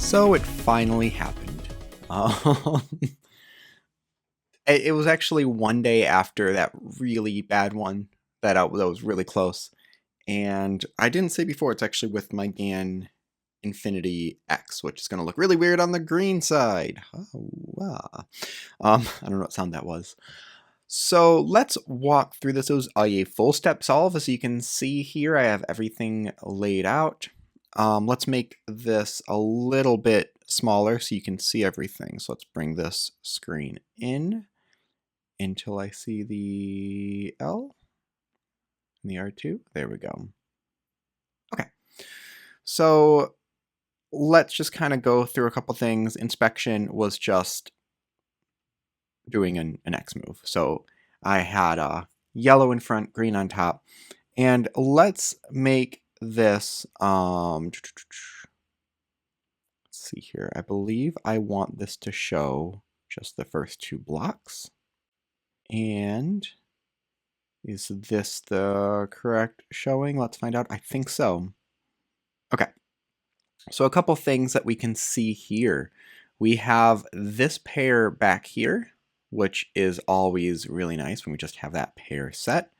So it finally happened. Um, it was actually one day after that really bad one that was really close. And I didn't say before, it's actually with my Gan Infinity X, which is going to look really weird on the green side. Oh, wow. I don't know what sound that was. So let's walk through this. It was a full step solve. As you can see here, I have everything laid out. Let's make this a little bit smaller so you can see everything. So let's bring this screen in until I see the L and the R2. There we go. Okay. So let's just kind of go through a couple things. Inspection was just doing an X move. So I had a yellow in front, green on top. And let's make this, let's see here. I believe I want this to show just the first two blocks. And is this the correct showing? Let's find out. I think so. Okay. So a couple things that we can see here. We have this pair back here, which is always really nice when we just have that pair set.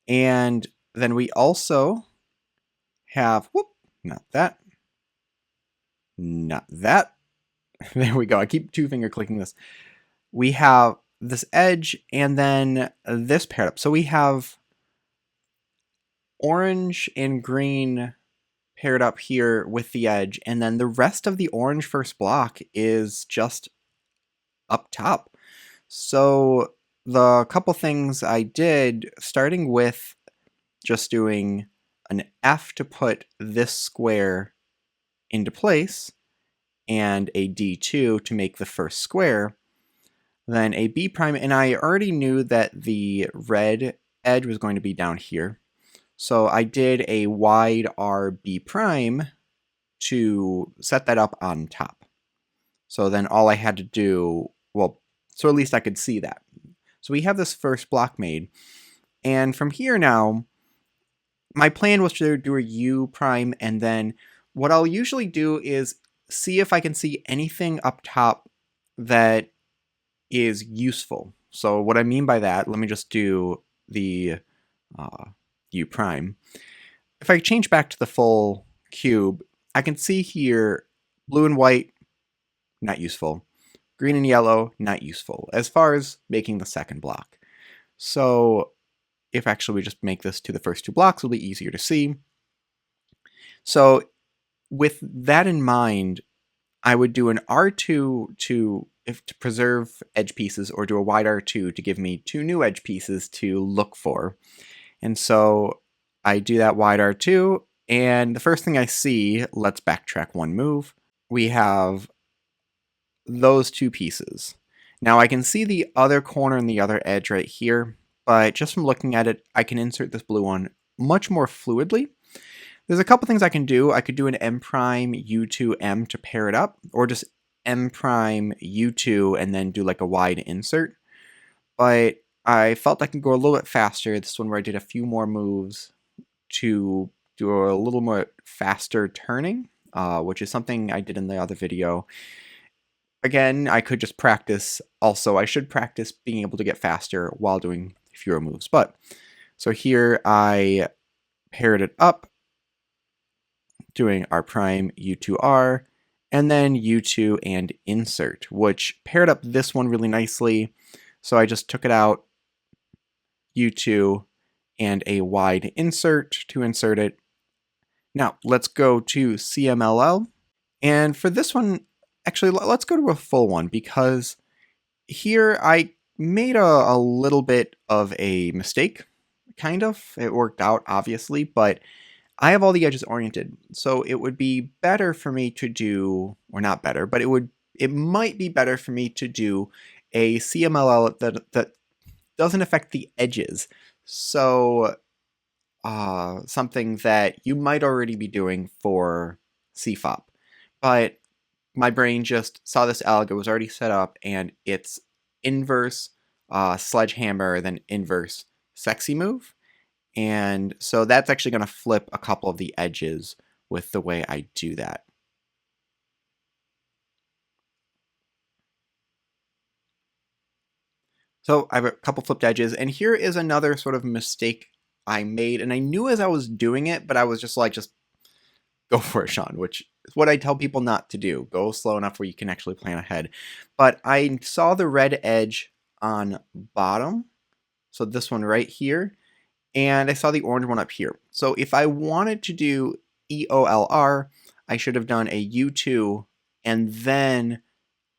And then we also have, whoop, not that, not that. There we go. I keep two finger clicking this. We have this edge and then this paired up. So we have orange and green paired up here with the edge, and then the rest of the orange first block is just up top. So the couple things I did, starting with just doing an F to put this square into place, and a D2 to make the first square, then a B prime, and I already knew that the red edge was going to be down here. So I did a wide R B prime to set that up on top. So then all I had to do, well, so at least I could see that. So we have this first block made. And from here now, my plan was to do a U prime, and then what I'll usually do is see if I can see anything up top that is useful. So what I mean by that, let me just do the U prime. If I change back to the full cube, I can see here blue and white, not useful. Green and yellow, not useful, as far as making the second block. So if actually we just make this to the first two blocks, it'll be easier to see. So with that in mind, I would do an R2 to preserve edge pieces, or do a wide R2 to give me two new edge pieces to look for. And so I do that wide R2, and the first thing I see, let's backtrack one move, we have those two pieces. Now I can see the other corner and the other edge right here, but just from looking at it, I can insert this blue one much more fluidly. There's a couple things I can do. I could do an M prime U2 M to pair it up, or just M prime U2 and then do like a wide insert. But I felt I could go a little bit faster. This one where I did a few more moves to do a little more faster turning, which is something I did in the other video. Again, I could just practice. Also, I should practice being able to get faster while doing fewer moves. But so here I paired it up, doing R prime U2R, and then U2 and insert, which paired up this one really nicely. So I just took it out, U2, and a wide insert to insert it. Now let's go to CMLL, and for this one, actually let's go to a full one, because here I made a little bit of a mistake, kind of. It worked out, obviously, but I have all the edges oriented, so it would be better for me to do, or not better, but it might be better for me to do a CMLL that doesn't affect the edges. So something that you might already be doing for CFOP, but my brain just saw this alg, it was already set up, and it's inverse sledgehammer, then inverse sexy move. And so that's actually going to flip a couple of the edges with the way I do that. So I have a couple flipped edges, and here is another sort of mistake I made, and I knew as I was doing it, but I was just like, just go for it, Sean, which is what I tell people not to do. Go slow enough where you can actually plan ahead. But I saw the red edge on bottom, so this one right here, and I saw the orange one up here. So if I wanted to do EOLR, I should have done a U2 and then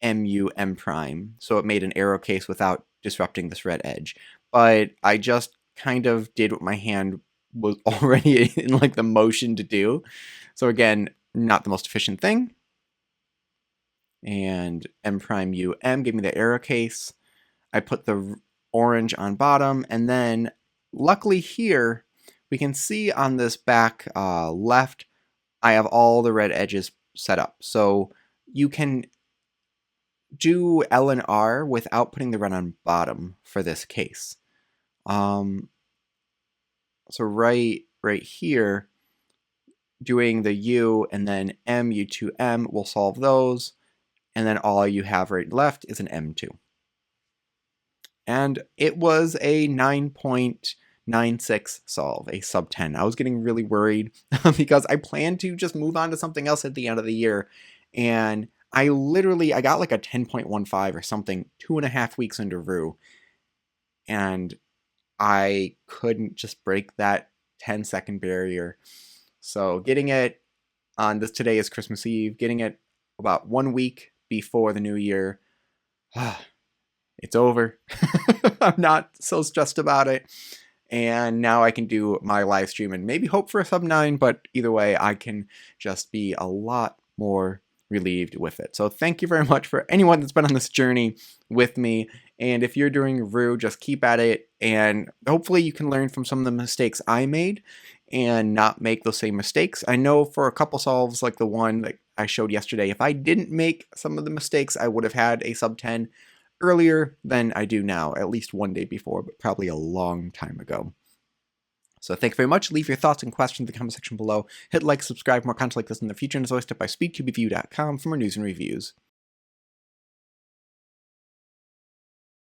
MU M prime, so it made an arrow case without disrupting this red edge. But I just kind of did what my hand was already in like the motion to do. So again, not the most efficient thing. And M prime U M gave me the arrow case. I put the orange on bottom, and then luckily here we can see on this back left, I have all the red edges set up. So you can do L and R without putting the red on bottom for this case. So right here, doing the U and then M, U2M will solve those, and then all you have right left is an M2. And it was a 9.96 solve, a sub 10. I was getting really worried because I planned to just move on to something else at the end of the year, and I got like a 10.15 or something 2.5 weeks into Roux, and I couldn't just break that 10-second barrier. So getting it on this, today is Christmas Eve, getting it about 1 week before the new year, it's over. I'm not so stressed about it. And now I can do my live stream and maybe hope for a sub 9, but either way, I can just be a lot more relieved with it. So thank you very much for anyone that's been on this journey with me. And if you're doing Roux, just keep at it, and hopefully you can learn from some of the mistakes I made and not make those same mistakes. I know for a couple solves like the one that I showed yesterday, if I didn't make some of the mistakes, I would have had a sub 10 earlier than I do now, at least one day before, but probably a long time ago. So thank you very much. Leave your thoughts and questions in the comment section below. Hit like, subscribe for more content like this in the future, and as always, step by speedcubeview.com for more news and reviews.